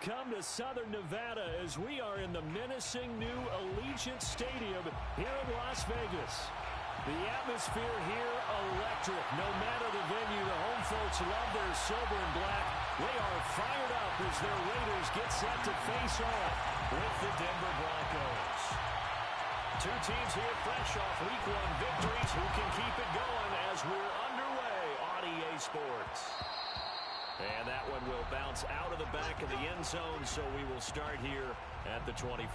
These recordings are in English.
come to Southern Nevada as we are in the menacing new Allegiant Stadium here in Las Vegas. The atmosphere here electric. No matter the venue, the home folks love their silver and black. They are fired up as their Raiders get set to face off with the Denver Broncos. Two teams here fresh off Week 1 victories. Who can keep it going as we're underway on EA Sports? And that one will bounce out of the back of the end zone, so we will start here at the 25.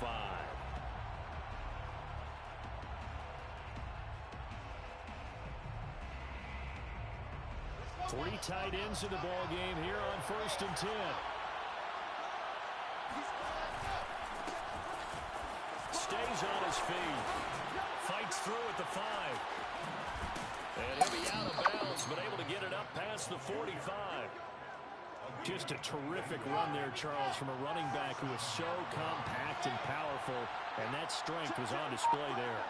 Three tight ends in the ball game here on 1st and 10. Stays on his feet. Fights through at the 5. And he'll be out of bounds, but able to get it up past the 45. Just a terrific run there, Charles, from a running back who is so compact and powerful, and that strength was on display there.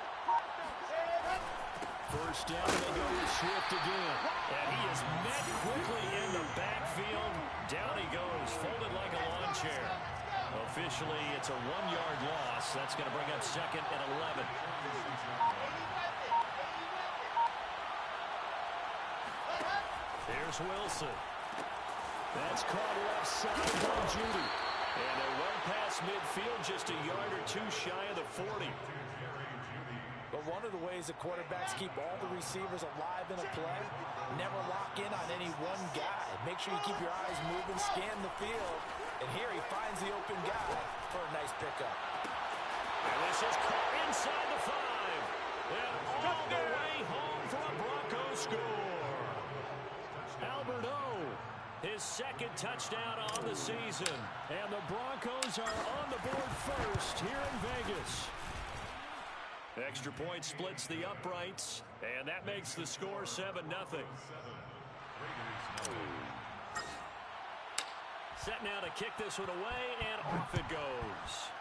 First down, they go with Swift again. And he is met quickly in the backfield. Down he goes, folded like a lawn chair. Officially, it's a 1-yard loss. That's going to bring up 2nd and 11. Here's Wilson. That's caught left side by Judy. And a run past midfield, just a yard or two shy of the 40. But one of the ways that quarterbacks keep all the receivers alive in a play, never lock in on any one guy. Make sure you keep your eyes moving, scan the field. And here he finds the open guy for a nice pickup. And this is caught inside the 5. And all the way home for a Broncos score. Albert O, his 2nd touchdown on the season. And the Broncos are on the board first here in Vegas. Extra point splits the uprights, and that makes the score 7-0. Set now to kick this one away, and off it goes.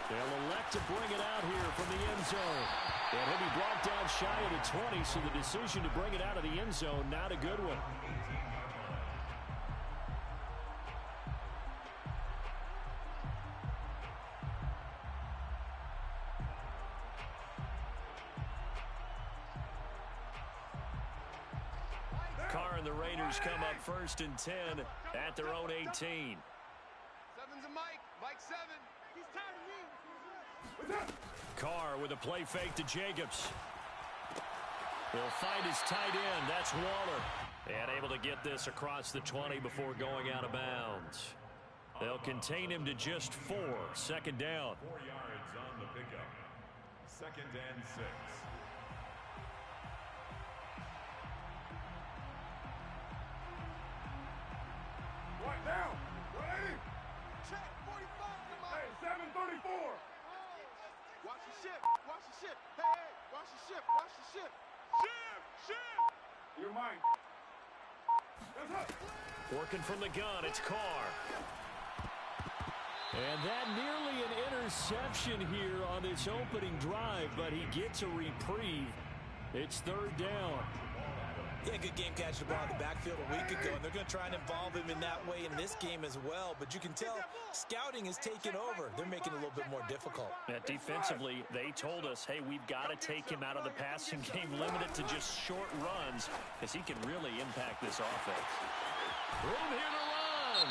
They'll elect to bring it out here from the end zone. And he'll be brought down shy of the 20, so the decision to bring it out of the end zone, not a good one. Carr and the Raiders come up 1st and 10 at their own 18. 7's a Mike. Mike 7. He's tired of me. Carr with a play fake to Jacobs. He'll find his tight end. That's Waller. And able to get this across the 20 before going out of bounds. They'll contain him to just 4. 2nd down. 4 yards on the pickup. 2nd and 6. Right now. Ready? Check. 45. Come on. Hey, 734. Watch the ship. Watch the ship. Hey, watch the ship. Watch the ship. Ship. You're mine. Working from the gun, it's Carr. And that nearly an interception here on this opening drive, but he gets a reprieve. It's 3rd down. Yeah, good game catching the ball in the backfield a week ago, and they're going to try and involve him in that way in this game as well. But you can tell scouting is taking over. They're making it a little bit more difficult. Yeah, defensively, they told us, hey, we've got to take him out of the passing game, limit it to just short runs, because he can really impact this offense. Room here to run.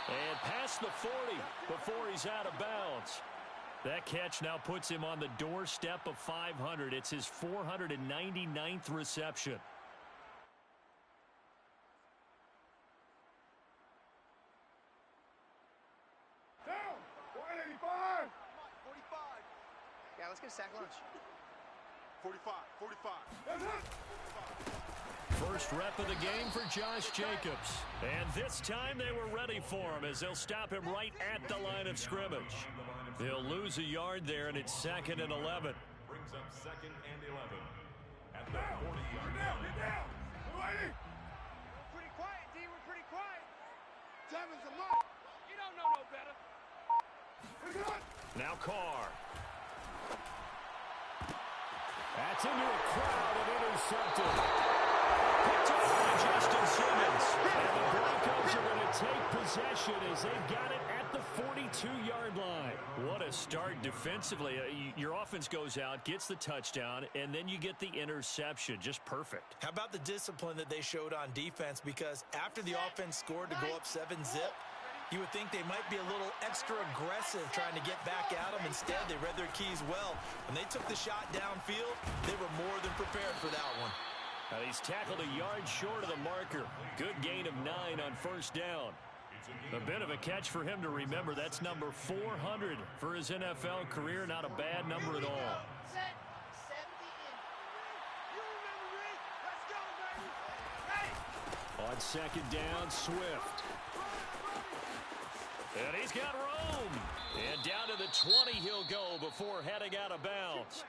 And past the 40 before he's out of bounds. That catch now puts him on the doorstep of 500. It's his 499th reception. Yeah, let's get a sack lunch. 45. First rep of the game for Josh Jacobs. And this time they were ready for him as they'll stop him right at the line of scrimmage. They'll lose a yard there, and it's 2nd and 11. Brings up 2nd and 11. At the 40-yard line. Get down. We're pretty quiet, D. We're pretty quiet. 7's a Mike. You don't know no better. Now Carr. That's into a crowd and intercepted. Picked up by Justin Simmons. And the Broncos are going to take possession as they've got it at the 42-yard line. What a start defensively. Your offense goes out, gets the touchdown, and then you get the interception. Just perfect. How about the discipline that they showed on defense? Because after the offense scored to go up 7-zip, you would think they might be a little extra aggressive trying to get back at them. Instead, they read their keys well. When they took the shot downfield, they were more than prepared for that one. Now he's tackled a yard short of the marker. Good gain of 9 on first down. A bit of a catch for him to remember. That's number 400 for his NFL career. Not a bad number at all. On second down, Swift. And he's got room. And down to the 20 he'll go before heading out of bounds.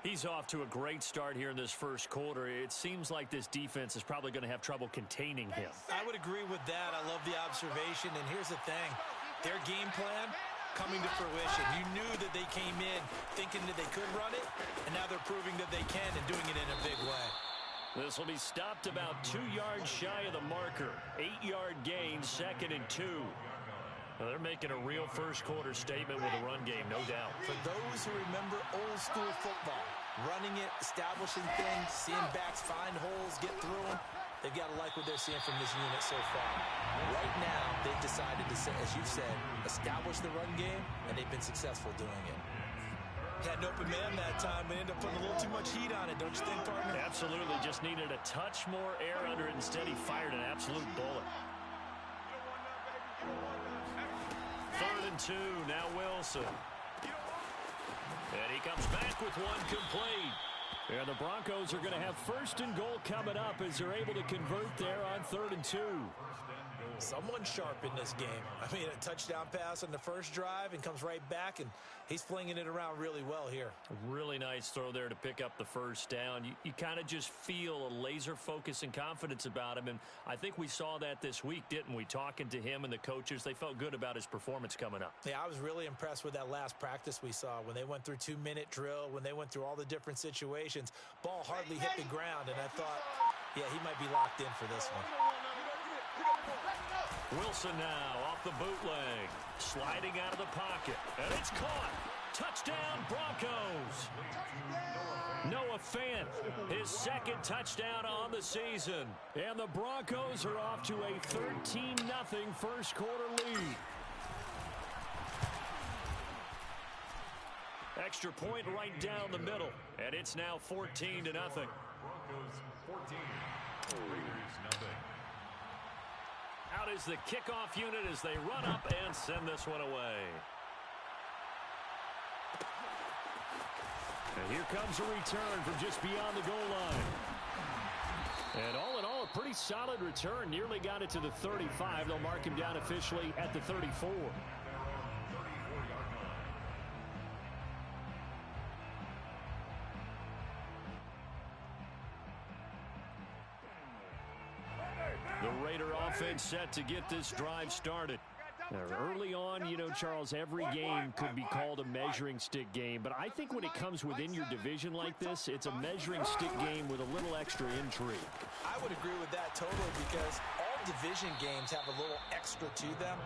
He's off to a great start here in this first quarter. It seems like this defense is probably going to have trouble containing him. I would agree with that. I love the observation. And here's the thing. Their game plan coming to fruition. You knew that they came in thinking that they could run it, and now they're proving that they can and doing it in a big way. This will be stopped about 2 yards shy of the marker. 8-yard gain, 2nd and 2. Well, they're making a real first-quarter statement with a run game, no doubt. For those who remember old-school football, running it, establishing things, seeing backs find holes, get through them, they've got to like what they're seeing from this unit so far. Right now, they've decided to, as you said, establish the run game, and they've been successful doing it. Had an open man that time, but ended up putting a little too much heat on it, don't you think, partner? Absolutely. Just needed a touch more air under it. Instead, he fired an absolute bullet. 3rd and 2. Now Wilson. And he comes back with one complete. And the Broncos are going to have 1st and goal coming up as they're able to convert there on 3rd and 2. Someone sharp in this game. I mean, a touchdown pass on the first drive and comes right back, and he's flinging it around really well here. A really nice throw there to pick up the first down. You kind of just feel a laser focus and confidence about him, and I think we saw that this week, didn't we? Talking to him and the coaches, they felt good about his performance coming up. Yeah, I was really impressed with that last practice we saw when they went through 2-minute drill, when they went through all the different situations. Ball hardly hit the ground, and I thought, yeah, he might be locked in for this one. Wilson now off the bootleg, sliding out of the pocket, and it's caught. Touchdown, Broncos. Noah Fant, his 2nd touchdown on the season. And the Broncos are off to a 13-0 first quarter lead. Extra point right down the middle, and it's now 14-0. Broncos 14, Raiders nothing. Out is the kickoff unit as they run up and send this one away. And here comes a return from just beyond the goal line. And all in all, a pretty solid return. Nearly got it to the 35. They'll mark him down officially at the 34. The Raider offense set to get this drive started. Now, early on, you know, Charles, every game could be called a measuring stick game. But I think when it comes within your division like this, it's a measuring stick game with a little extra intrigue. I would agree with that totally because all division games have a little extra to them.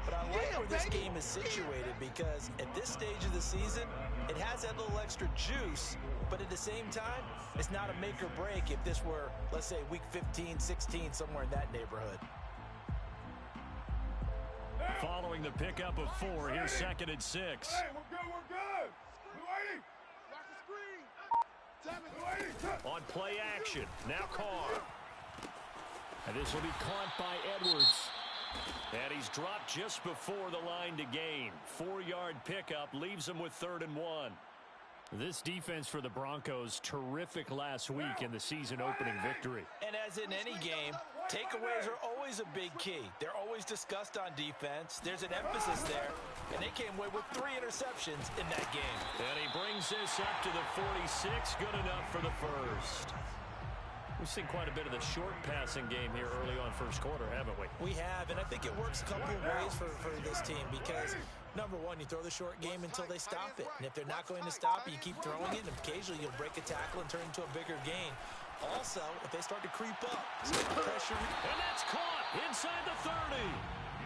But I like where this game is situated because at this stage of the season, it has that little extra juice. But at the same time, it's not a make or break if this were, let's say, week 15, 16, somewhere in that neighborhood. Following the pickup of 4, here's 2nd and 6. Hey, we're good. On play action, now Carr. And this will be caught by Edwards. And he's dropped just before the line to gain. 4-yard pickup leaves him with 3rd and 1. This defense for the Broncos, terrific last week in the season-opening victory. And as in any game, takeaways are always a big key. They're always discussed on defense. There's an emphasis there, and they came away with 3 interceptions in that game. And he brings this up to the 46, good enough for the first. We've seen quite a bit of the short passing game here early on first quarter, haven't we? We have, and I think it works a couple of ways for this team because, number one, you throw the short game until they stop it. And if they're not going to stop it, you keep throwing it, and occasionally you'll break a tackle and turn it into a bigger gain. Also, if they start to creep up, start to pressure. And that's caught inside the 30.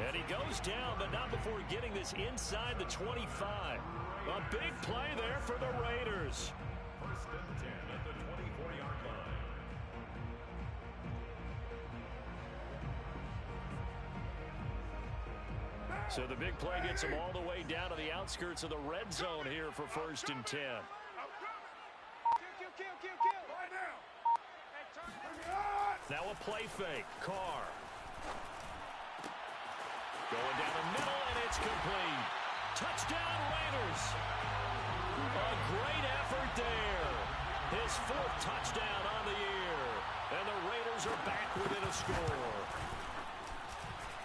And he goes down, but not before getting this inside the 25. A big play there for the Raiders. First and 10 at the 24-yard line. So the big play gets him all the way down to the outskirts of the red zone here for first and 10. Now a play fake. Carr. Going down the middle, and it's complete. Touchdown, Raiders. A great effort there. His 4th touchdown on the year. And the Raiders are back within a score.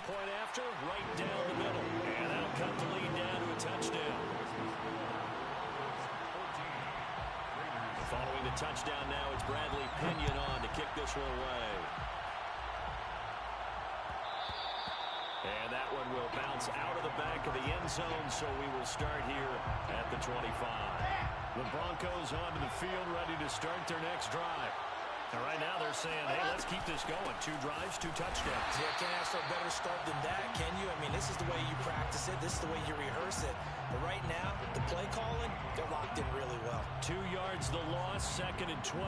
Point after, right down the middle. And that'll cut the lead down to a touchdown. Following the touchdown now, it's Bradley Pinion on to kick this one away. And that one will bounce out of the back of the end zone, so we will start here at the 25. The Broncos onto the field, ready to start their next drive. And right now they're saying, hey, let's keep this going. 2 drives, 2 touchdowns. Yeah, can't ask for a better start than that, can you? I mean, this is the way you practice it. This is the way you rehearse it. But right now, the play calling, they're locked in really well. 2 yards the loss, 2nd and 12.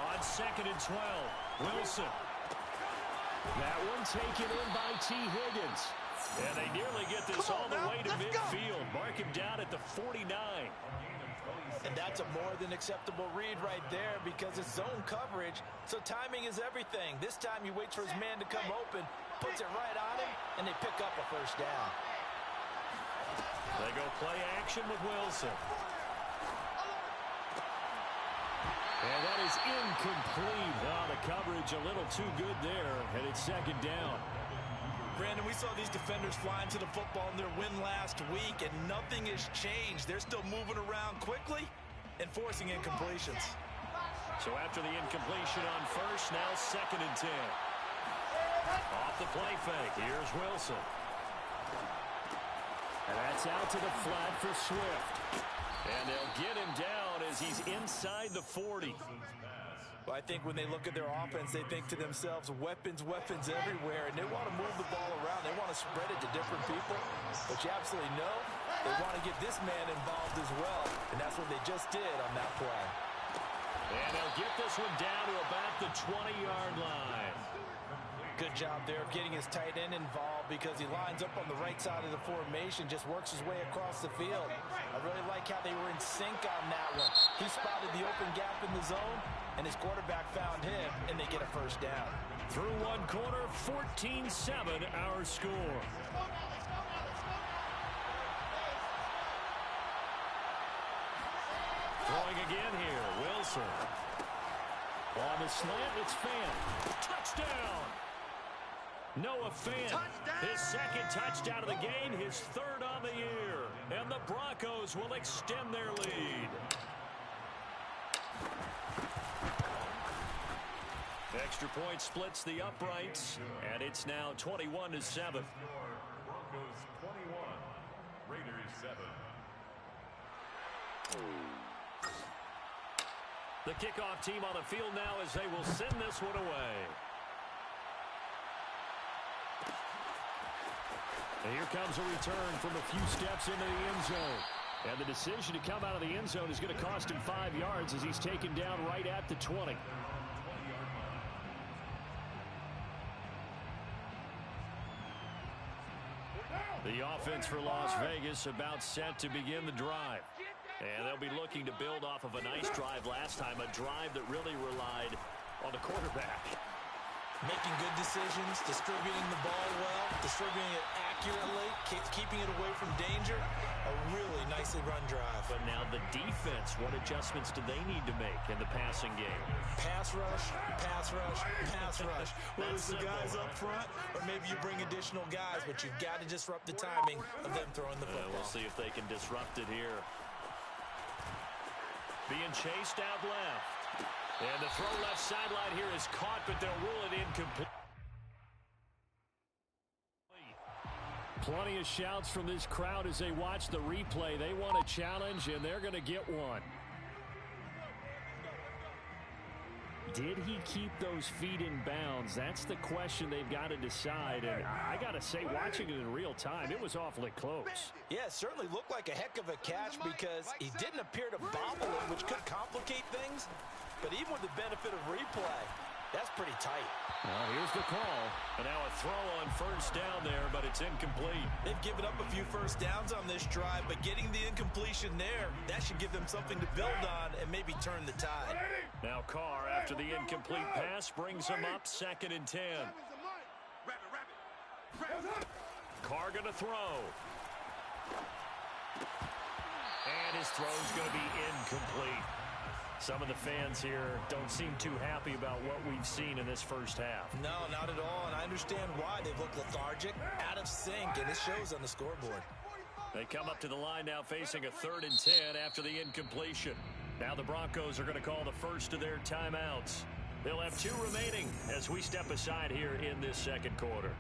On 2nd and 12, Wilson. That one taken in by T. Higgins. And they nearly get this all the way to midfield. Mark him down at the 49. And that's a more than acceptable read right there because it's zone coverage, so timing is everything. This time he waits for his man to come open, puts it right on him, and they pick up a first down. They go play action with Wilson. And that is incomplete. Oh, the coverage a little too good there, and it's 2nd down. Brandon, we saw these defenders flying to the football in their win last week, and nothing has changed. They're still moving around quickly and forcing incompletions. So after the incompletion on first, now 2nd and 10. Off the play fake, here's Wilson. And that's out to the flat for Swift. And they'll get him down as he's inside the 40. Well, I think when they look at their offense, they think to themselves, weapons, weapons everywhere, and they want to move the ball around. They want to spread it to different people. But you absolutely know they want to get this man involved as well, and that's what they just did on that play. And they'll get this one down to about the 20-yard line. Good job there of getting his tight end involved because he lines up on the right side of the formation, just works his way across the field. I really like how they were in sync on that one. He spotted the open gap in the zone, and his quarterback found him, and they get a first down. Through one quarter, 14-7 our score. Throwing again here, Wilson. On the slant, it's Fant. Touchdown! Noah Fant, his 2nd touchdown of the game, his 3rd on the year. And the Broncos will extend their lead. Extra point splits the uprights, and it's now 21-7. Broncos 21, Raiders 7. The kickoff team on the field now as they will send this one away. And here comes a return from a few steps into the end zone. And the decision to come out of the end zone is going to cost him 5 yards as he's taken down right at the 20. The offense for Las Vegas about set to begin the drive. And they'll be looking to build off of a nice drive last time, a drive that really relied on the quarterback. Making good decisions, distributing the ball well, distributing it accurately, keeping it away from danger. A really nicely run drive. But now the defense, what adjustments do they need to make in the passing game? Pass rush, pass rush, pass rush. Whether it's the guys up front or maybe you bring additional guys, but you've got to disrupt the timing of them throwing the football. We'll see if they can disrupt it here. Being chased out left. And the throw left sideline here is caught, but they'll rule it incomplete. Plenty of shouts from this crowd as they watch the replay. They want a challenge, and they're going to get one. Did he keep those feet in bounds? That's the question they've got to decide. And I got to say, watching it in real time, it was awfully close. Yeah, it certainly looked like a heck of a catch because he didn't appear to bobble it, which could complicate things. But even with the benefit of replay, that's pretty tight. Well, here's the call. And now a throw on first down there, but it's incomplete. They've given up a few first downs on this drive, but getting the incompletion there, that should give them something to build on and maybe turn the tide. Now Carr, after the incomplete pass, brings him up 2nd and 10. Carr going to throw. And his throw's going to be incomplete. Some of the fans here don't seem too happy about what we've seen in this first half. No, not at all, and I understand why. They've looked lethargic, out of sync, and it shows on the scoreboard. They come up to the line now facing a 3rd and 10 after the incompletion. Now the Broncos are going to call the first of their timeouts. They'll have 2 remaining as we step aside here in this second quarter.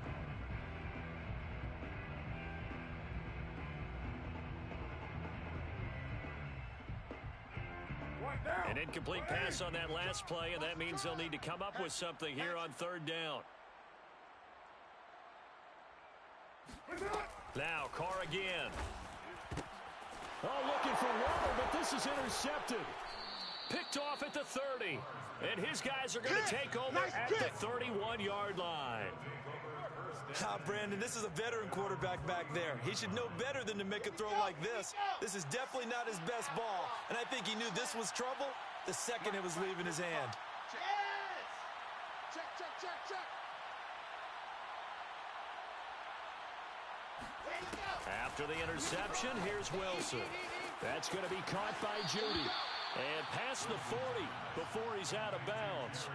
An incomplete pass on that last play, and that means they'll need to come up with something here on 3rd down. Now Carr again. Oh, looking for water, but this is intercepted. Picked off at the 30. And his guys are going to take over at the 31-yard line. Brandon, this is a veteran quarterback back there. He should know better than to make a throw like this. This is definitely not his best ball, and I think he knew this was trouble the second it was leaving his hand. Check, check, check, check. After the interception, here's Wilson. That's going to be caught by Judy. And past the 40 before he's out of bounds.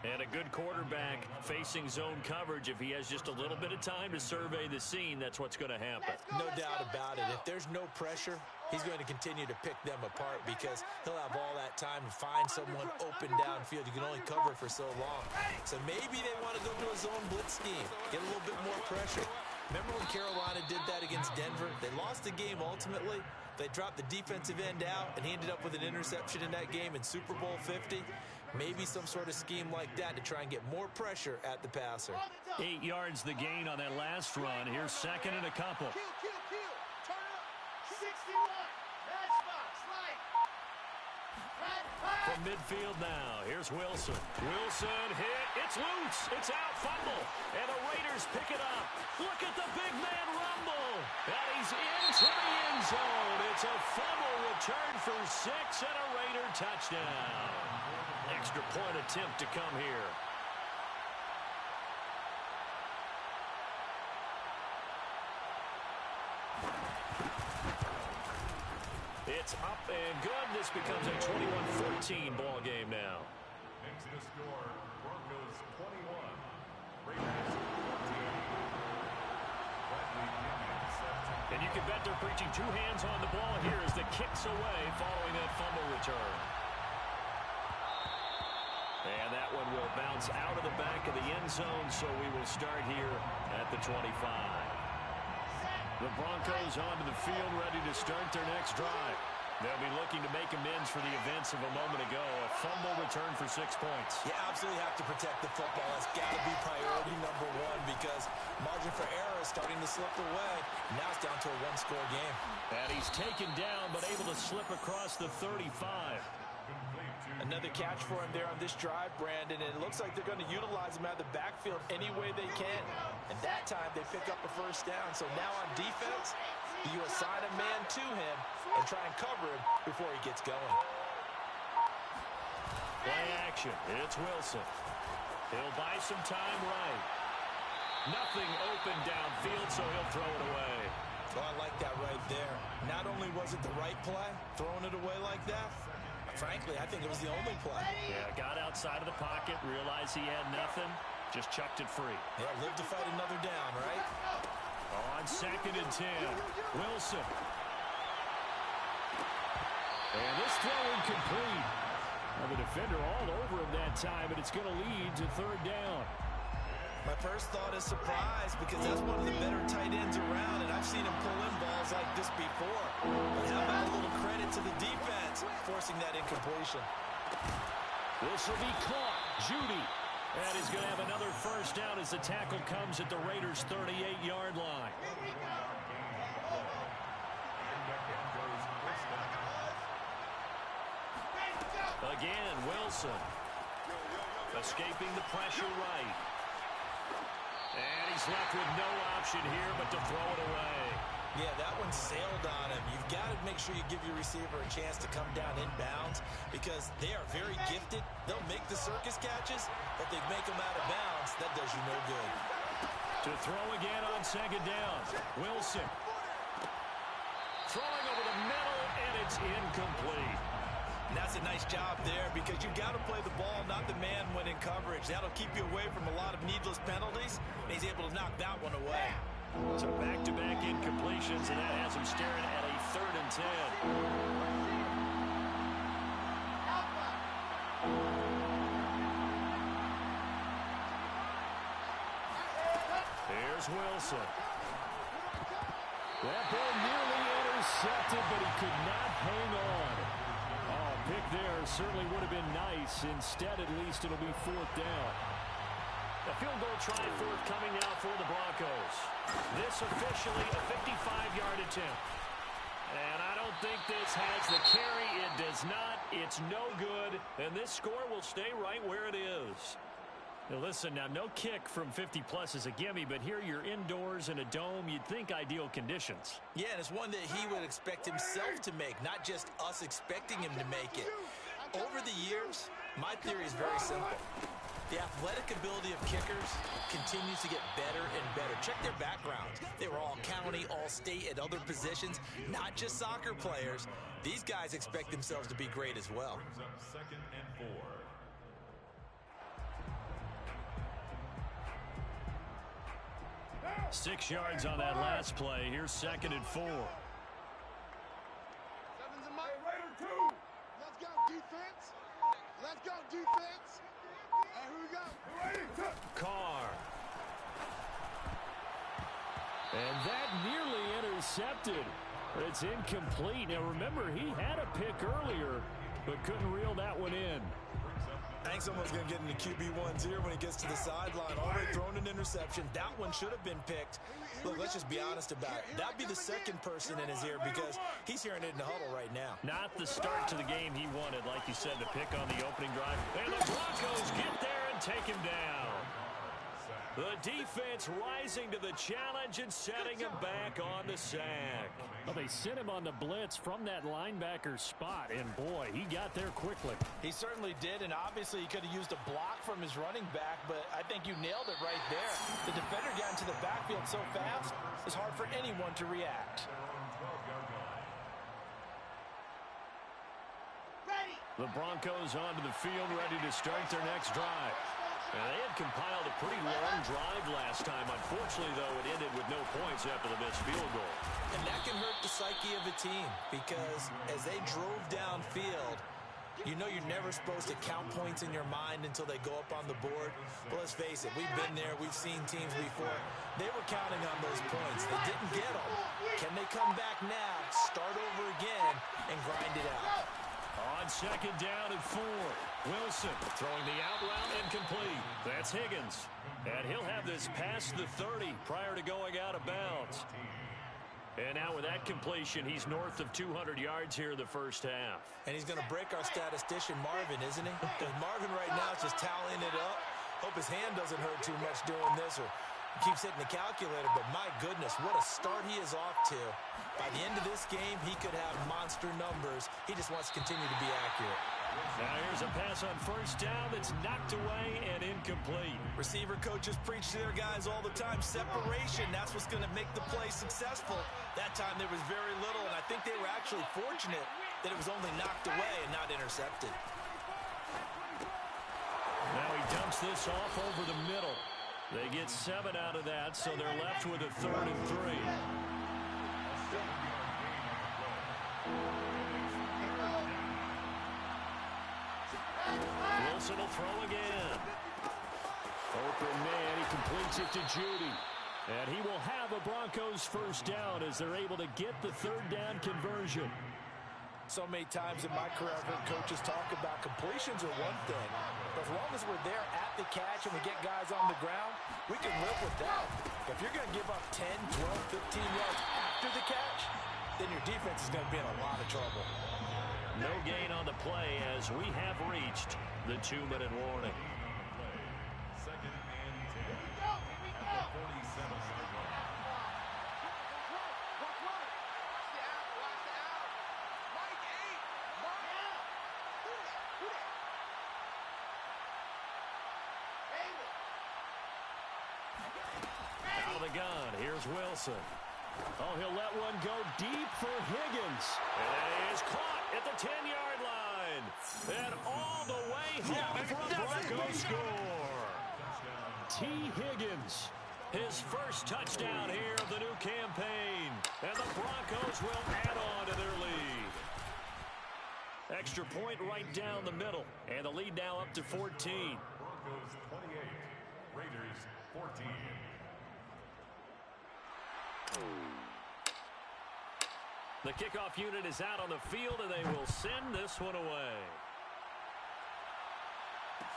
And a good quarterback facing zone coverage. If he has just a little bit of time to survey the scene, that's what's going to happen. No doubt about it. If there's no pressure, he's going to continue to pick them apart because he'll have all that time to find someone open downfield. You can only cover for so long. So maybe they want to go to a zone blitz scheme, get a little bit more pressure. Remember when Carolina did that against Denver? They lost the game ultimately. They dropped the defensive end out, and he ended up with an interception in that game in Super Bowl 50. Maybe some sort of scheme like that to try and get more pressure at the passer. 8 yards the gain on that last run. Here's 2nd and a couple. Turn up. 61. Matchbox, right. From midfield now, here's Wilson. Wilson hit. It's loose. It's out. Fumble. And the Raiders pick it up. Look at the big man rumble. And he's into the end zone. It's a fumble return for 6 and a Raider touchdown. Extra point attempt to come here. It's up and good. This becomes a 21-14 ball game now. Next to score, Broncos 21, Raiders 14. And you can bet they're preaching 2 hands on the ball here as the kick's away following that fumble return. And that one will bounce out of the back of the end zone, so we will start here at the 25. The Broncos onto the field, ready to start their next drive. They'll be looking to make amends for the events of a moment ago. A fumble return for 6 points. You absolutely have to protect the football. That's got to be priority number 1 because margin for error is starting to slip away. Now it's down to a 1-score game. And he's taken down, but able to slip across the 35. Another catch for him there on this drive, Brandon, and it looks like they're going to utilize him out of the backfield any way they can. And that time, they pick up a first down. So now on defense, you assign a man to him and try and cover him before he gets going. Play action. It's Wilson. He'll buy some time right. Nothing open downfield, so he'll throw it away. Oh, I like that right there. Not only was it the right play, throwing it away like that, frankly, I think it was the only play. Yeah, got outside of the pocket, realized he had nothing, just chucked it free. Yeah, live to fight another down, right? On 2nd and 10, Wilson. And this throw incomplete. Well, the defender all over him that time, and it's going to lead to 3rd down. My first thought is surprise because that's one of the better tight ends around, and I've seen him pull in balls like this before. But how about a little credit to the defense forcing that incompletion? This will be caught. Judy. And he's going to have another first down as the tackle comes at the Raiders' 38-yard line. Again, Wilson. Escaping the pressure right. And he's left with no option here but to throw it away. Yeah, that one sailed on him. You've got to make sure you give your receiver a chance to come down inbounds because they are very gifted. They'll make the circus catches, but they make them out of bounds. That does you no good. To throw again on second down. Wilson. Throwing over the middle, and it's incomplete. And that's a nice job there because you've got to play the ball, not the man when in coverage. That'll keep you away from a lot of needless penalties, and he's able to knock that one away. So back-to-back incompletions, and that has him staring at a 3rd and 10. Here's Wilson. That ball nearly intercepted, but he could not hang on. Oh, pick there certainly would have been nice. Instead, at least, it'll be 4th down. A field goal try forthcoming now for the Broncos. This officially a 55-yard attempt. And I don't think this has the carry. It does not. It's no good. And this score will stay right where it is. Now listen, now no kick from 50-plus is a gimme, but here you're indoors in a dome. You'd think ideal conditions. Yeah, and it's one that he would expect himself to make, not just us expecting him to make it. Over the years, my theory is very simple. The athletic ability of kickers continues to get better and better. Check their backgrounds. They were all county, all state at other positions, not just soccer players. These guys expect themselves to be great as well. 2nd and 4. 6 yards on that last play. Here's 2nd and 4. Seven's in my Raider 2. Let's go, defense. Let's go, defense. Hey, here we go. Carr. And that nearly intercepted. It's incomplete. Now, remember, he had a pick earlier, but couldn't reel that one in. I think someone's going to get into QB1's ear when he gets to the sideline. Already thrown an interception. That one should have been picked. Look, let's just be honest about it. That'd be the second person in his ear because he's hearing it in the huddle right now. Not the start to the game he wanted, like you said, to pick on the opening drive. And the Broncos get there and take him down. The defense rising to the challenge and setting him back on the sack. Well, they sent him on the blitz from that linebacker spot, and boy, he got there quickly. He certainly did, and obviously he could have used a block from his running back, but I think you nailed it right there. The defender got into the backfield so fast, it's hard for anyone to react. The Broncos onto the field, ready to start their next drive. And they had compiled a pretty long drive last time. Unfortunately, though, it ended with no points after the missed field goal. And that can hurt the psyche of a team because as they drove downfield, you know you're never supposed to count points in your mind until they go up on the board. But let's face it, we've been there. We've seen teams before. They were counting on those points. They didn't get them. Can they come back now, start over again, and grind it out? On 2nd down and 4. Wilson throwing the out route incomplete. That's Higgins. And he'll have this past the 30 prior to going out of bounds. And now with that completion, he's north of 200 yards here in the first half. And he's going to break our statistician, Marvin, isn't he? Because Marvin right now is just tallying it up. Hope his hand doesn't hurt too much doing this or keeps hitting the calculator. But my goodness, what a start he is off to. By the end of this game, he could have monster numbers. He just wants to continue to be accurate. Now here's a pass on 1st down that's knocked away and incomplete. Receiver coaches preach to their guys all the time. Separation, that's what's going to make the play successful. That time there was very little, and I think they were actually fortunate that it was only knocked away and not intercepted. Now he dumps this off over the middle. They get 7 out of that, so they're left with a 3rd and 3. Wilson will throw again. Open man, he completes it to Judy. And he will have a Broncos first down as they're able to get the third down conversion. So many times in my career, I've heard coaches talk about completions are one thing. But as long as we're there at the catch and we get guys on the ground, we can live with that. If you're going to give up 10, 12, 15 yards after the catch, then your defense is going to be in a lot of trouble. No gain on the play as we have reached the 2-minute warning. Second and 10 at the 47-yard line. Out of the gun, here's Wilson. Oh, he'll let one go deep for Higgins. And it is caught at the 10-yard line. And all the way home for a Broncos score. T. Higgins, his first touchdown here of the new campaign. And the Broncos will add on to their lead. Extra point right down the middle. And the lead now up to 14. Broncos 28, Raiders 14. The kickoff unit is out on the field, and they will send this one away.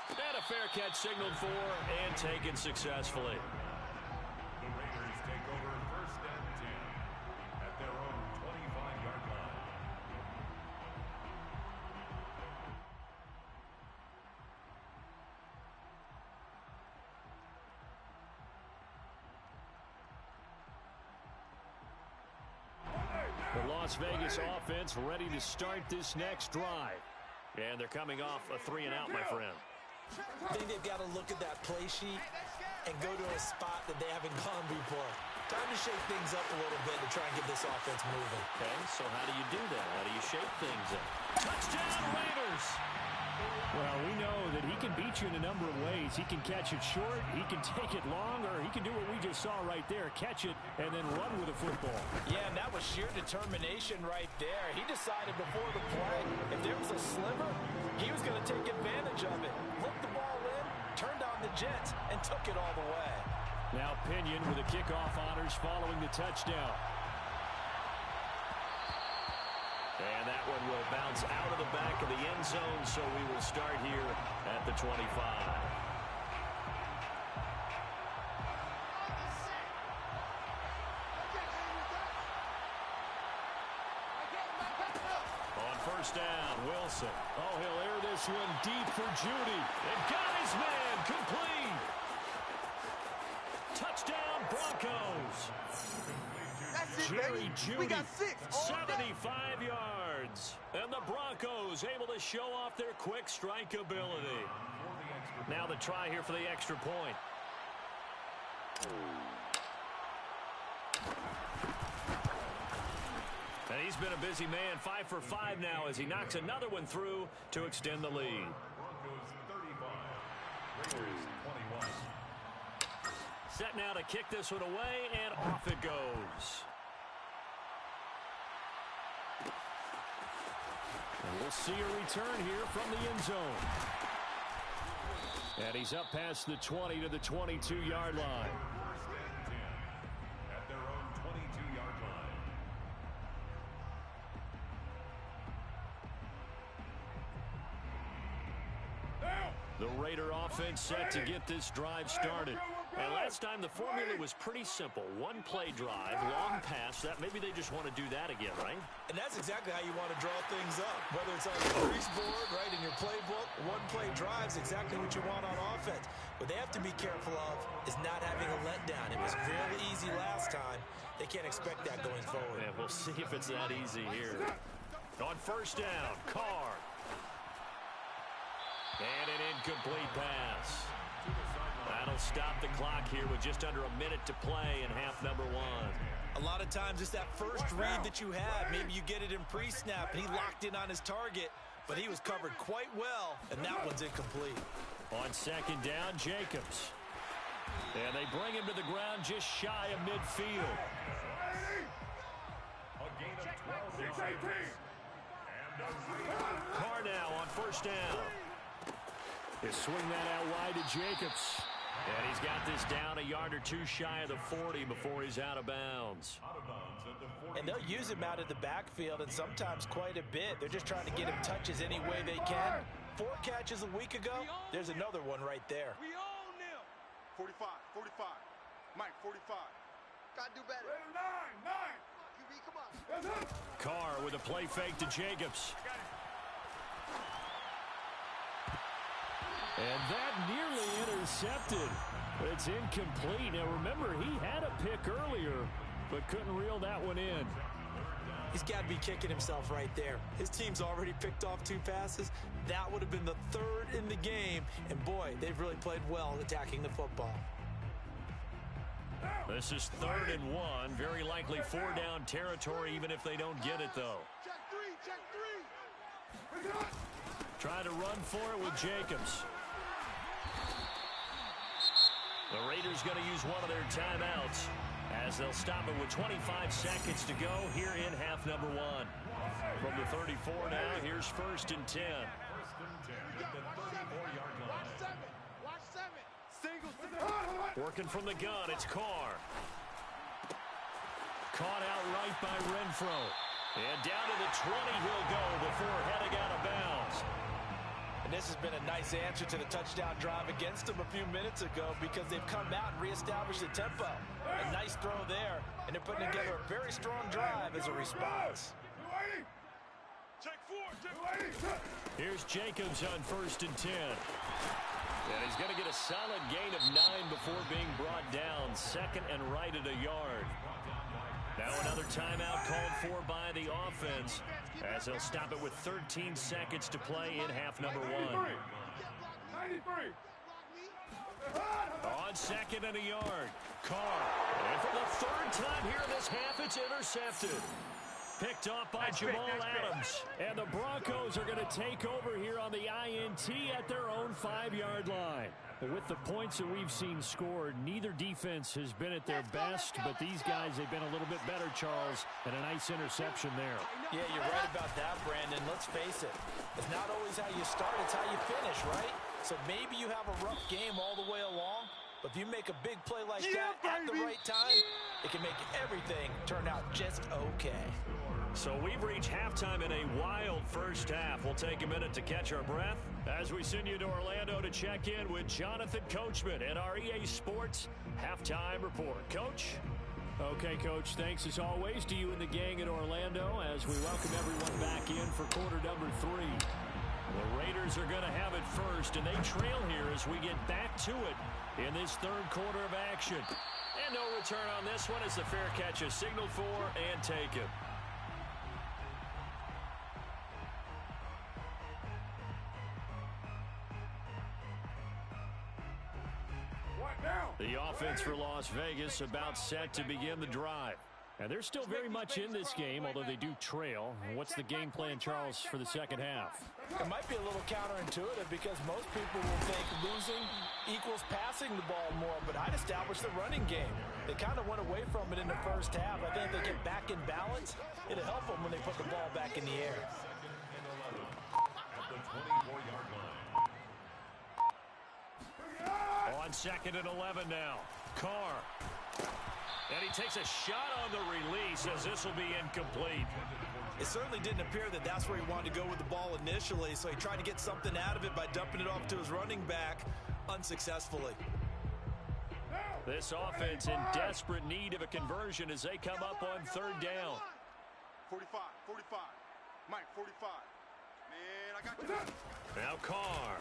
And a fair catch signaled for and taken successfully. The Raiders take over first and 10 at their own 25-yard line. The Las Vegas offense ready to start this next drive. And they're coming off a 3-and-out, my friend. I think they've got to look at that play sheet and go to a spot that they haven't gone before. Time to shake things up a little bit to try and get this offense moving. Okay, so how do you do that? How do you shake things up? Touchdown, Raiders! Well, we know that he can beat you in a number of ways. He can catch it short, he can take it long, or he can do what we just saw right there, catch it and then run with the football. Yeah, and that was sheer determination right there. He decided before the play, if there was a sliver, he was going to take advantage of it. Looked the ball in, turned on the Jets, and took it all the way. Now Pinion with the kickoff honors following the touchdown. And that one will bounce out of the back of the end zone, so we will start here at the 25. On first down, Wilson. Oh, he'll air this one deep for Judy. And got his man complete. Touchdown, Broncos. That's it, Jerry baby. Judy, We got 6. 75 yards. And the Broncos able to show off their quick strike ability. Now the try here for the extra point. And he's been a busy man, 5 for 5 now as he knocks another one through to extend the lead. Broncos 35, Raiders 21. Set now to kick this one away, and off it goes. And we'll see a return here from the end zone. And he's up past the 20 to the 22-yard line. First and 10 at their own 22-yard line. The Raider offense set to get this drive started. And last time the formula was pretty simple. One play drive, long pass. That maybe they just want to do that again, right? And that's exactly how you want to draw things up. Whether it's on the crease board, right, in your playbook, one play drive's exactly what you want on offense. What they have to be careful of is not having a letdown. It was really easy last time. They can't expect that going forward. Yeah, we'll see if it's that easy here. On first down, Carr. And an incomplete pass. That'll stop the clock here with just under a minute to play in half number 1. A lot of times it's that first read that you have. Maybe you get it in pre-snap, and he locked in on his target, but he was covered quite well, and that one's incomplete. On second down, Jacobs. And they bring him to the ground just shy of midfield. A gain of 12 yards. And a Raider. Carr now on first down. They swing that out wide to Jacobs. And he's got this down a yard or two shy of the 40 before he's out of bounds. And they'll use him out of the backfield, and sometimes quite a bit. They're just trying to get him touches any way they can. 4 catches a week ago. There's another one right there. We own them. 45, 45. Mike, 45. Gotta do better. 9. QB, come on. Carr with a play fake to Jacobs. And that nearly intercepted. But it's incomplete. Now remember, he had a pick earlier, but couldn't reel that one in. He's got to be kicking himself right there. His team's already picked off 2 passes. That would have been the 3rd in the game. And boy, they've really played well attacking the football. This is 3rd and 1. Very likely 4-down territory, even if they don't get it, though. Check 3. Trying to run for it with Jacobs. The Raiders going to use one of their timeouts as they'll stop it with 25 seconds to go here in half number 1. From the 34 now, here's 1st and 10. Watch 7. Working from the gun, it's Carr. Caught out right by Renfro. And down to the 20 he'll go before heading out of bounds. And this has been a nice answer to the touchdown drive against them a few minutes ago because they've come out and reestablished the tempo. A nice throw there, and they're putting together a very strong drive as a response. Check 4. Here's Jacobs on 1st and 10. And he's going to get a solid gain of 9 before being brought down. 2nd and right at a yard. Now another timeout called for by the offense as they'll stop it with 13 seconds to play in half number 1. 93. On 2nd and a yard. Carr. And for the 3rd time here in this half, it's intercepted. Picked off by Jamal Adams. And the Broncos are going to take over here on the INT at their own 5-yard line. With the points that we've seen scored, neither defense has been at their best, but these guys, they've been a little bit better, Charles, and a nice interception there. Yeah, you're right about that, Brandon. Let's face it. It's not always how you start, it's how you finish, right? So maybe you have a rough game all the way along, but if you make a big play like that at the right time, it can make everything turn out just okay. So we've reached halftime in a wild first half. We'll take a minute to catch our breath as we send you to Orlando to check in with Jonathan Coachman at our EA Sports Halftime Report. Coach? Okay, Coach, thanks as always to you and the gang at Orlando as we welcome everyone back in for quarter number 3. The Raiders are going to have it first, and they trail here as we get back to it in this 3rd quarter of action. And no return on this one as the fair catch is signaled for and taken. The offense for Las Vegas about set to begin the drive. And they're still very much in this game, although they do trail. What's the game plan, Charles, for the 2nd half? It might be a little counterintuitive because most people will think losing equals passing the ball more, but I'd establish the running game. They kind of went away from it in the first half. I think if they get back in balance, it'll help them when they put the ball back in the air. At the 24-yard line. On 2nd and 11 now. Carr. And he takes a shot on the release as this will be incomplete. It certainly didn't appear that that's where he wanted to go with the ball initially, so he tried to get something out of it by dumping it off to his running back unsuccessfully. This offense in desperate need of a conversion as they come up on 3rd down. 45. Mike, 45. Man, I got you. Now Carr.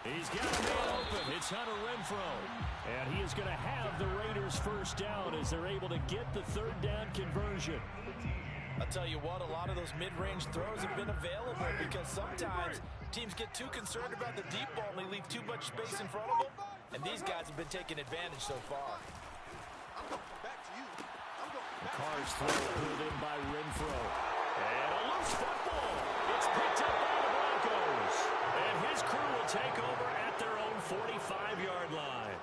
He's got a man open. It's Hunter Renfro. And he is going to have the Raiders 1st down as they're able to get the 3rd down conversion. I'll tell you what, a lot of those mid-range throws have been available because sometimes teams get too concerned about the deep ball and they leave too much space in front of them. And these guys have been taking advantage so far. Back to you. Carr's throw pulled in by Renfro. And a loose football. It's picked up by the Broncos. And his crew will take over at their own 45-yard line.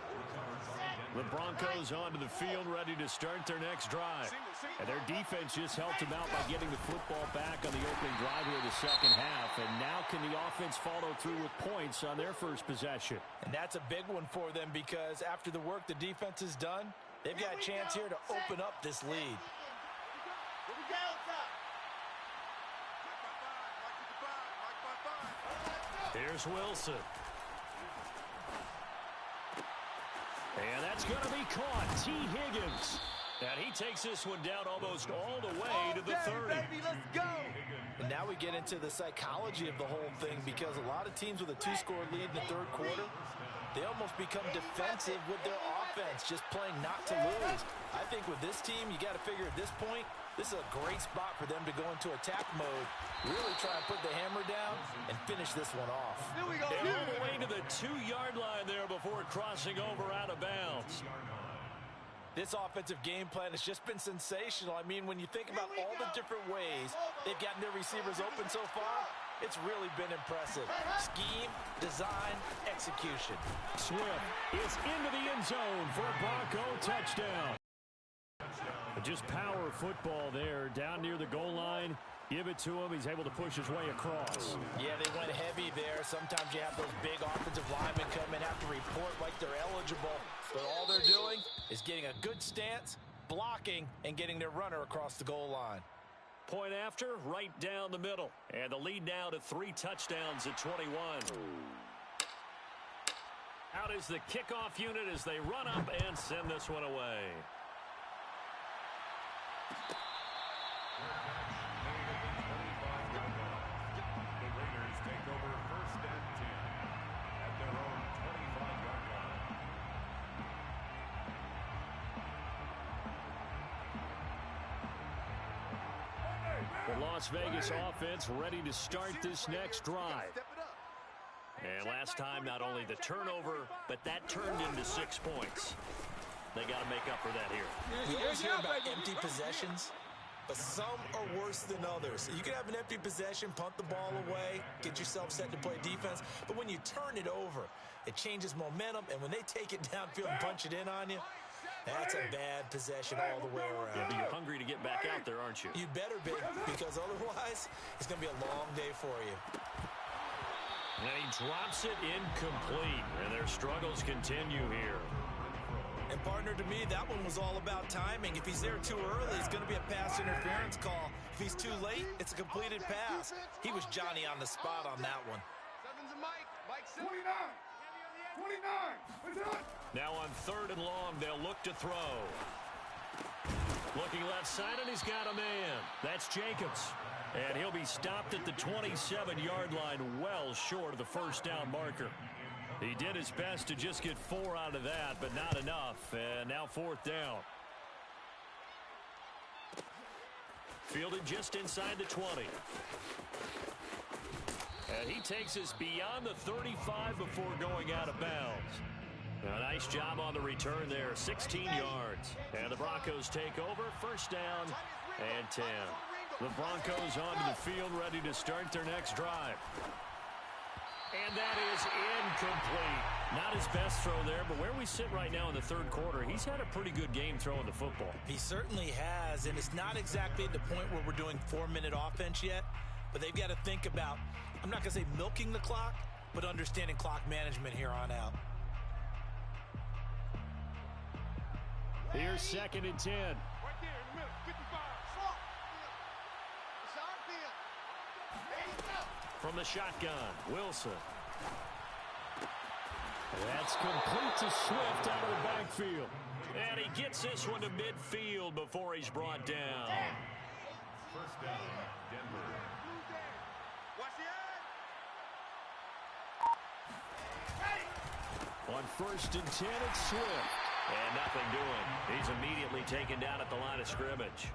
The Broncos onto the field, ready to start their next drive. And their defense just helped them out by getting the football back on the opening drive of the second half. And now can the offense follow through with points on their first possession? And that's a big one for them because after the work the defense has done, they've got a chance here to open up this lead. Here's Wilson. And that's going to be caught. T. Higgins. And he takes this one down almost all the way to the 30. Baby, let's go. And now we get into the psychology of the whole thing because a lot of teams with a two-score lead in the third quarter, they almost become defensive with their offense, just playing not to lose. I think with this team, you got to figure at this point, this is a great spot for them to go into attack mode, really try and put the hammer down and finish this one off. Here we go. And all the way to the 2-yard line there before crossing over out of bounds. This offensive game plan has just been sensational. I mean, when you think about all the different ways they've gotten their receivers open so far, it's really been impressive. Scheme, design, execution. Swift is into the end zone for a Bronco touchdown. Just power football there down near the goal line. Give it to him. He's able to push his way across. Yeah, they went heavy there. Sometimes you have those big offensive linemen come in, have to report like they're eligible. But all they're doing is getting a good stance, blocking, and getting their runner across the goal line. Point after, right down the middle. And the lead now to 3 touchdowns at 21. Out is the kickoff unit as they run up and send this one away. The Raiders take over first and 10 at their own 25-yard line. The Las Vegas offense ready to start this next drive. And last time, not only the turnover, but that turned into 6 points. They got to make up for that here. We always hear about empty possessions, but some are worse than others. You can have an empty possession, punt the ball away, get yourself set to play defense, but when you turn it over, it changes momentum, and when they take it downfield and punch it in on you, that's a bad possession all the way around. Yeah, but you're hungry to get back out there, aren't you? You better be, because otherwise, it's going to be a long day for you. And he drops it incomplete, and their struggles continue here. And partner, to me, that one was all about timing. If he's there too early, it's going to be a pass interference call. If he's too late, it's a completed pass. He was Johnny on the spot on that one. 29. 29. Now on 3rd and long, they'll look to throw. Looking left side, and he's got a man. That's Jacobs. And he'll be stopped at the 27-yard line, well short of the first down marker. He did his best to just get 4 out of that, but not enough. And now 4th down. Fielded just inside the 20. And he takes us beyond the 35 before going out of bounds. A nice job on the return there, 16 yards. And the Broncos take over, first down and 10. The Broncos onto the field, ready to start their next drive. And that is incomplete. Not his best throw there, but where we sit right now in the third quarter, he's had a pretty good game throwing the football. He certainly has, and it's not exactly at the point where we're doing 4-minute offense yet, but they've got to think about, I'm not going to say milking the clock, but understanding clock management here on out. Here's 2nd and 10. Right there in the middle, 55. From the shotgun, Wilson. That's complete to Swift out of the backfield. And he gets this one to midfield before he's brought down. First down, Denver. Watch the eye. On 1st and 10, it's Swift. And nothing doing. He's immediately taken down at the line of scrimmage.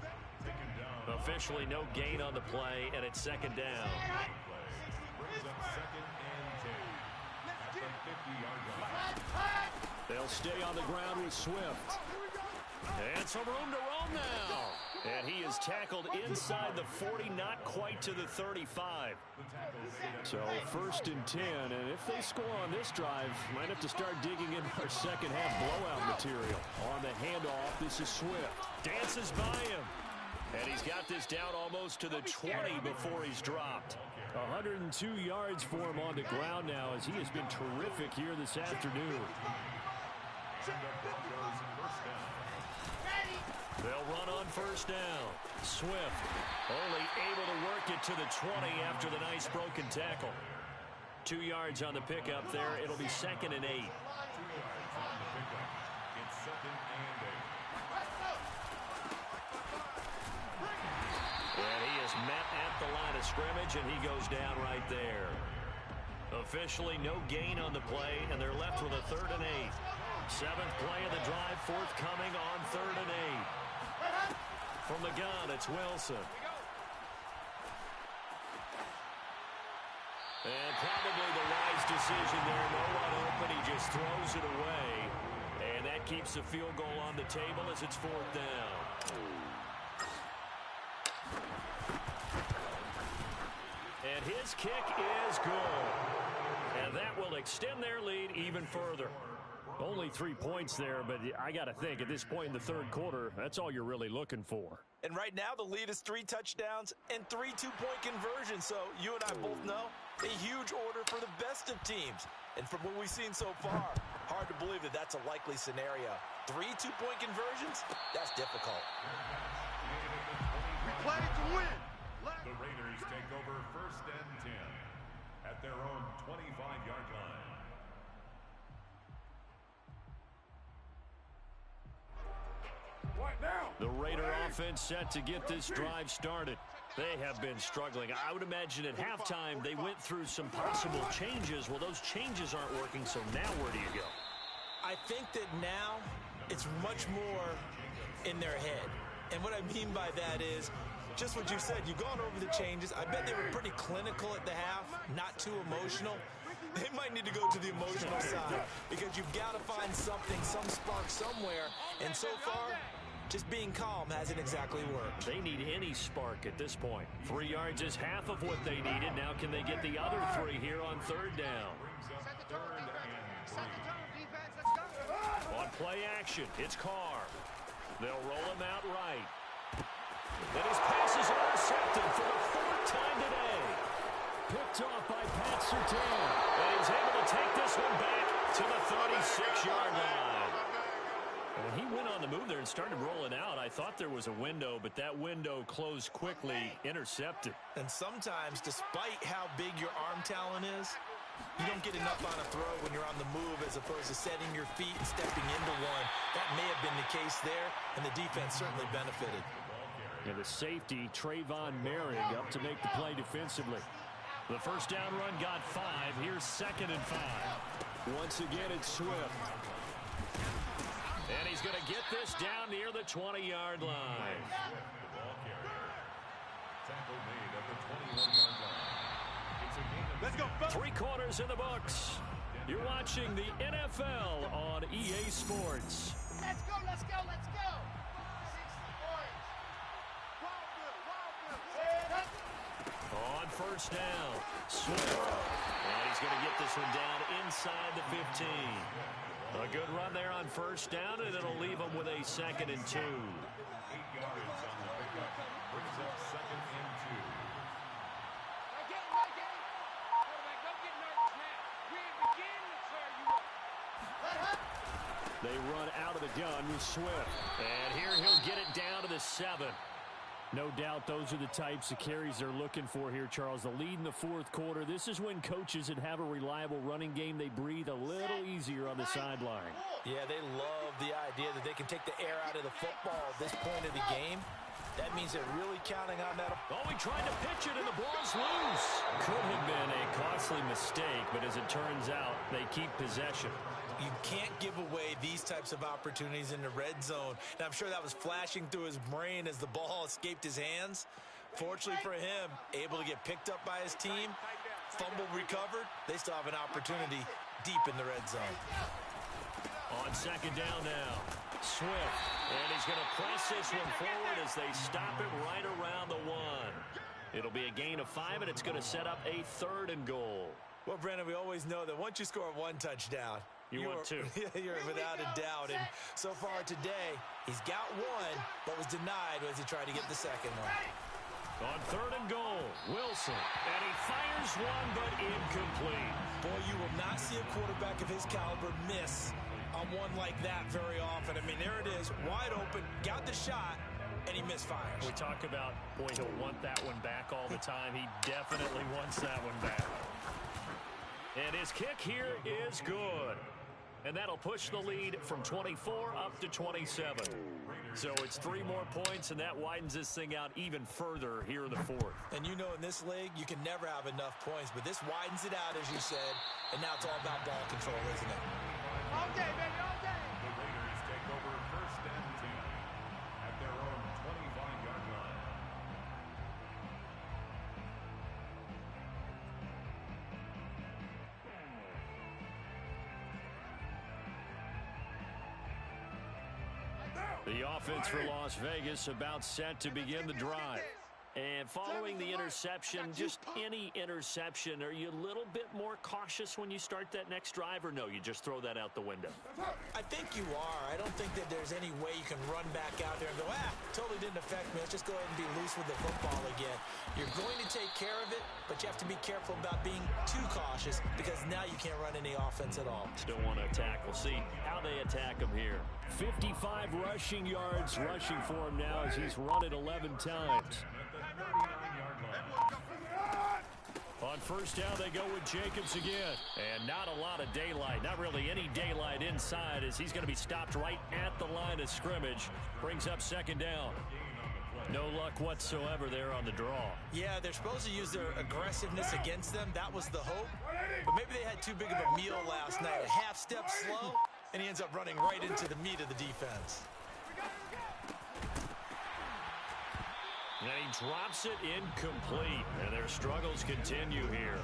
Officially no gain on the play, and it's 2nd down. Brings up 2nd and 10 at the 50-yard line. They'll stay on the ground with Swift. And some room to roam now. And he is tackled inside the 40, not quite to the 35. So 1st and 10, and if they score on this drive, might have to start digging in our second half blowout material. On the handoff, this is Swift. Dances by him. And he's got this down almost to the 20 before he's dropped. 102 yards for him on the ground now, as he has been terrific here this afternoon. They'll run on 1st down. Swift only able to work it to the 20 after the nice broken tackle. 2 yards on the pickup there. It'll be 2nd and 8. 2 yards on the pickup. It's 2nd and 8. And he is met at the line of scrimmage, and he goes down right there. Officially no gain on the play, and they're left with a 3rd and 8. 7th play of the drive, forthcoming on 3rd and 8. From the gun, it's Wilson. And probably the wise decision there. No one open. He just throws it away. And that keeps the field goal on the table as it's 4th down. And his kick is good. And that will extend their lead even further. Only 3 points there, but I got to think at this point in the 3rd quarter, that's all you're really looking for. And right now, the lead is 3 touchdowns and 3 two-point conversions. So you and I both know a huge order for the best of teams. And from what we've seen so far, hard to believe that that's a likely scenario. 3 two-point conversions? That's difficult. We play to win. The Raiders take over 1st and 10 at their own 25-yard line. The Raider offense set to get this drive started. They have been struggling. I would imagine at halftime they went through some possible changes. Well, those changes aren't working, so now where do you go? I think that now it's much more in their head. And what I mean by that is just what you said. You've gone over the changes. I bet they were pretty clinical at the half, not too emotional. They might need to go to the emotional side because you've got to find something, some spark somewhere. And so far, just being calm hasn't exactly worked. They need any spark at this point. 3 yards is half of what they needed. Now can they get the other 3 here on 3rd down? On play action, it's Carr. They'll roll him out right. And his pass is intercepted for the 4th time today. Picked off by Pat Surtain. And he's able to take this one back to the 36-yard line. And he went on the move there and started rolling out. I thought there was a window, but that window closed quickly, intercepted. And sometimes, despite how big your arm talent is, you don't get enough on a throw when you're on the move as opposed to setting your feet and stepping into one. That may have been the case there, and the defense certainly benefited. And the safety, Trayvon Merrick, up to make the play defensively. The 1st down run got 5. Here's 2nd and 5. Once again, it's Swift. And he's going to get this down near the 20-yard line. Let's go. 3 quarters in the books. You're watching the NFL on EA Sports. Let's go, let's go, let's go. On 1st down, Swift. And he's going to get this one down inside the 15. A good run there on 1st down, and it'll leave him with a 2nd and 2. 8 yards on the pickup. Brings up 2nd and 2. They run out of the gun with Swift. And here he'll get it down to the 7. No doubt those are the types of carries they're looking for here, Charles. The lead in the 4th quarter. This is when coaches that have a reliable running game, they breathe a little easier on the sideline. Yeah, they love the idea that they can take the air out of the football at this point of the game. That means they're really counting on that. Oh, he tried to pitch it, and the ball's loose. Could have been a costly mistake, but as it turns out, they keep possession. You can't give away these types of opportunities in the red zone. And I'm sure that was flashing through his brain as the ball escaped his hands. Fortunately for him, able to get picked up by his team, fumble recovered. They still have an opportunity deep in the red zone. On second down now, Swift. And he's going to press this one forward as they stop it right around the 1. It'll be a gain of 5, and it's going to set up a 3rd and goal. Well, Brandon, we always know that once you score 1 touchdown, you want 2. You're without a doubt. And so far today, he's got 1, but was denied as he tried to get the second one. On 3rd and goal, Wilson. And he fires one, but incomplete. Boy, you will not see a quarterback of his caliber miss on one like that very often. I mean, there it is, wide open, got the shot, and he misfires. We talk about, boy, he'll want that one back all the time. He definitely wants that one back. And his kick here is good. And that'll push the lead from 24 up to 27. So it's 3 more points, and that widens this thing out even further here in the 4th. And you know in this league, you can never have enough points, but this widens it out, as you said, and now it's all about ball control, isn't it? All day, baby, all day. The Raiders take over 1st and 10 at their own 25-yard line. The offense for Las Vegas about set to begin the drive. And following the interception, just any interception, are you a little bit more cautious when you start that next drive, or no, you just throw that out the window? I think you are. I don't think that there's any way you can run back out there and go, totally didn't affect me. Let's just go ahead and be loose with the football again. You're going to take care of it, but you have to be careful about being too cautious because now you can't run any offense at all. Still want to attack. We'll see how they attack him here. 55 rushing yards rushing for him now as he's run it 11 times. On 1st down, they go with Jacobs again. And not a lot of daylight. Not really any daylight inside as he's going to be stopped right at the line of scrimmage. Brings up 2nd down. No luck whatsoever there on the draw. Yeah, they're supposed to use their aggressiveness against them. That was the hope. But maybe they had too big of a meal last night. A half step slow, and he ends up running right into the meat of the defense. And he drops it incomplete. And their struggles continue here.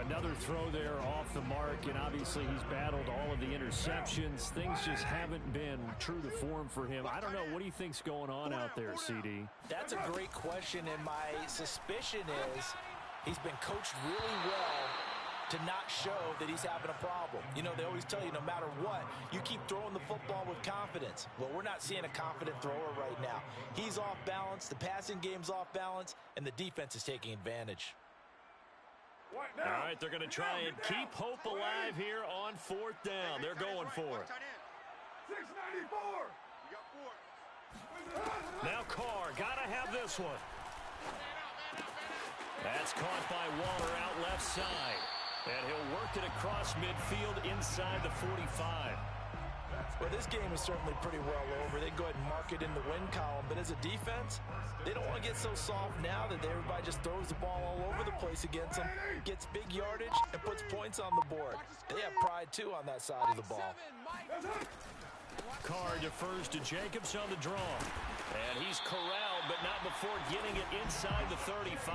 Another throw there off the mark, and obviously he's battled all of the interceptions. Things just haven't been true to form for him. I don't know. What do you think's going on out there, CD? That's a great question, and my suspicion is he's been coached really well to not show that he's having a problem. You know, they always tell you no matter what, you keep throwing the football with confidence. Well, we're not seeing a confident thrower right now. He's off balance, the passing game's off balance, and the defense is taking advantage. All right, they're going to try and keep hope alive here on 4th down. They're going for it. 694. Now Carr, got to have this one. That's caught by Waller out left side. And he'll work it across midfield inside the 45. Well, this game is certainly pretty well over. They go ahead and mark it in the win column. But as a defense, they don't want to get so soft now that everybody just throws the ball all over the place against them, gets big yardage, and puts points on the board. They have pride, too, on that side of the ball. Carr defers to Jacobs on the draw. And he's corralled, but not before getting it inside the 35.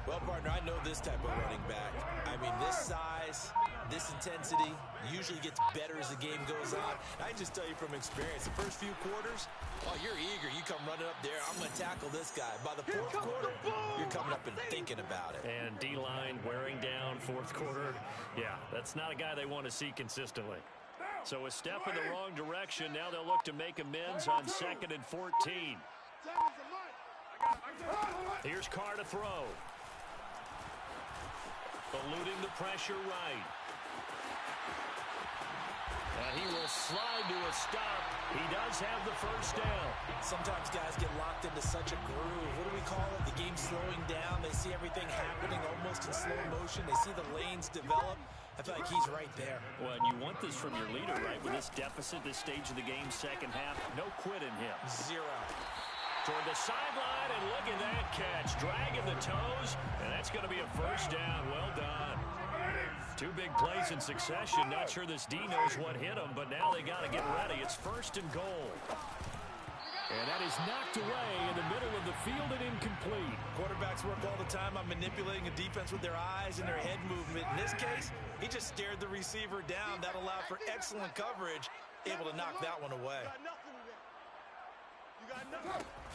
Well, partner, I know this type of running back. I mean, this size, this intensity usually gets better as the game goes on. I can just tell you from experience, the first few quarters, oh, you're eager. You come running up there. I'm going to tackle this guy. By the 4th quarter, you're coming up and thinking about it. And D-line wearing down 4th quarter. Yeah, that's not a guy they want to see consistently. So a step in the wrong direction. Now they'll look to make amends on 2nd and 14. Here's Carr to throw. Eluding the pressure right. And he will slide to a stop. He does have the 1st down. Sometimes guys get locked into such a groove. What do we call it? The game's slowing down. They see everything happening almost in slow motion. They see the lanes develop. I feel like he's right there. Well, and you want this from your leader, right? With this deficit, this stage of the game, 2nd half, no quit in him. 0. Toward the sideline, and look at that catch. Dragging the toes, and that's going to be a 1st down. Well done. 2 big plays in succession. Not sure this D knows what hit him, but now they got to get ready. It's 1st and goal. And that is knocked away in the middle of the field and incomplete. Quarterbacks work all the time on manipulating a defense with their eyes and their head movement. In this case, he just stared the receiver down. That allowed for excellent coverage, able to knock that one away.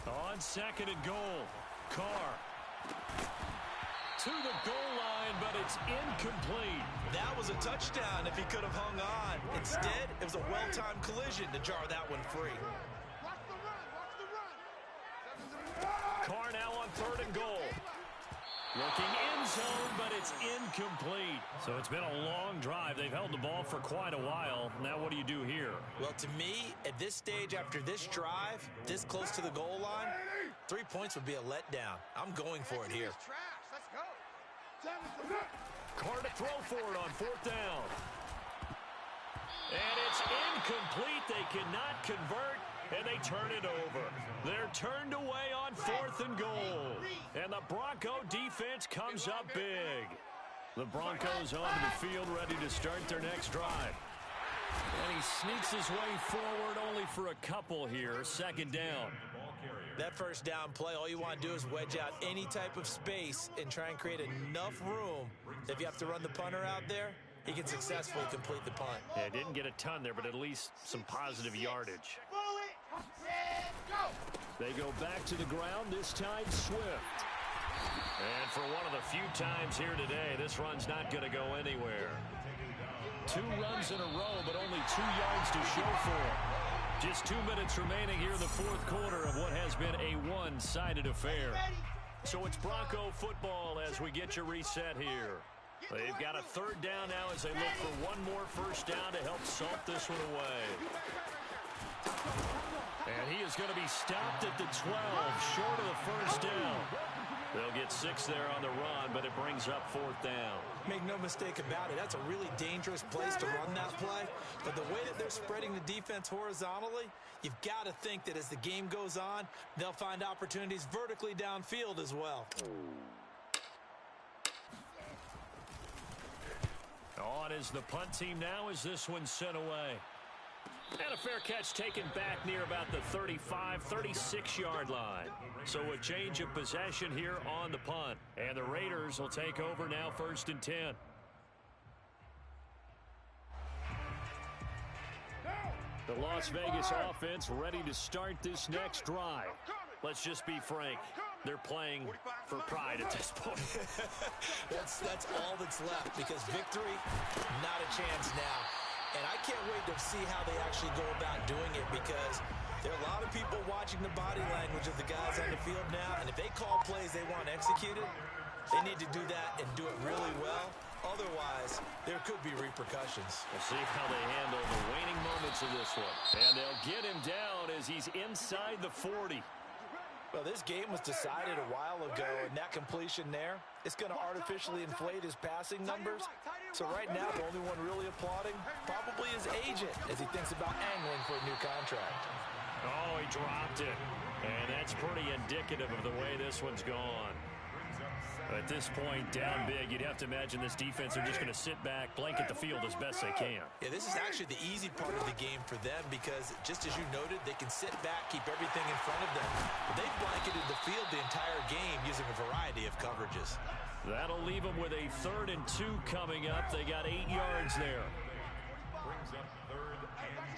On second and goal, Carr to the goal line, but it's incomplete. That was a touchdown if he could have hung on. Instead, it was a well-timed collision to jar that one free. Carr now on third and goal. Looking in zone, but it's incomplete. So it's been a long drive. They've held the ball for quite a while. Now what do you do here? Well, to me, at this stage after this drive, this close to the goal line, 3 points would be a letdown. I'm going for it here. Carr to throw for it on fourth down. And it's incomplete. They cannot convert, and they turn it over. They're turned away on fourth and goal. And the Bronco defense comes up big. The Broncos onto the field ready to start their next drive. And he sneaks his way forward only for a couple here. Second down. That first down play, all you want to do is wedge out any type of space and try and create enough room. If you have to run the punter out there, he can successfully complete the punt. Yeah, didn't get a ton there, but at least some positive yardage. They go back to the ground, this time Swift. And for one of the few times here today, this run's not going to go anywhere. 2 runs in a row, but only 2 yards to show for it. Just 2 minutes remaining here in the fourth quarter of what has been a one-sided affair. So it's Bronco football as we get your reset here. They've got a third down now as they look for one more first down to help salt this one away. And he is going to be stopped at the 12, short of the first down. They'll get 6 there on the run, but it brings up fourth down. Make no mistake about it, that's a really dangerous place to run that play. But the way that they're spreading the defense horizontally, you've got to think that as the game goes on, they'll find opportunities vertically downfield as well. On is the punt team now as this one's sent away. And a fair catch taken back near about the 35, 36-yard line. So a change of possession here on the punt. And the Raiders will take over now first and 10. The Las Vegas offense ready to start this next drive. Let's just be frank. They're playing for pride at this point. That's all that's left because victory, not a chance now. And I can't wait to see how they actually go about doing it because there are a lot of people watching the body language of the guys on the field now. And if they call plays they want executed, they need to do that and do it really well. Otherwise, there could be repercussions. We'll see how they handle the waning moments of this one. And they'll get him down as he's inside the 40. Well, this game was decided a while ago, and that completion there, it's going to artificially inflate his passing numbers. So right now, the only one really applauding probably his agent as he thinks about angling for a new contract. Oh, he dropped it. And that's pretty indicative of the way this one's gone. At this point, down big, you'd have to imagine this defense are just going to sit back, blanket the field as best they can. Yeah, this is actually the easy part of the game for them because, just as you noted, they can sit back, keep everything in front of them. But they've blanketed the field the entire game using a variety of coverages. That'll leave them with a 3rd and 2 coming up. They got 8 yards there. Brings up 3rd and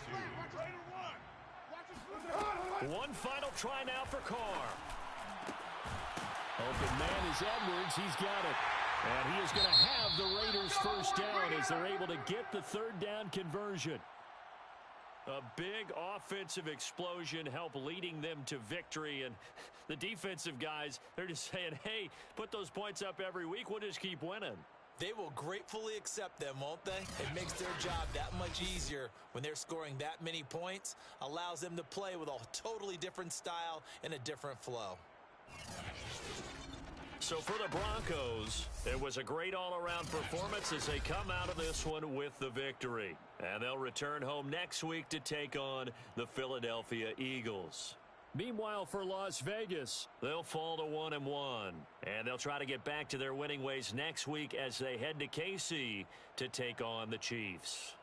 2. One final try now for Carr. Open man is Edwards. He's got it. And he is going to have the Raiders first down as they're able to get the 3rd down conversion. A big offensive explosion helped leading them to victory. And the defensive guys, they're just saying, hey, put those points up every week. We'll just keep winning. They will gratefully accept them, won't they? It makes their job that much easier when they're scoring that many points. Allows them to play with a totally different style and a different flow. So for the Broncos, it was a great all-around performance as they come out of this one with the victory. And they'll return home next week to take on the Philadelphia Eagles. Meanwhile, for Las Vegas, they'll fall to 1-1. And they'll try to get back to their winning ways next week as they head to KC to take on the Chiefs.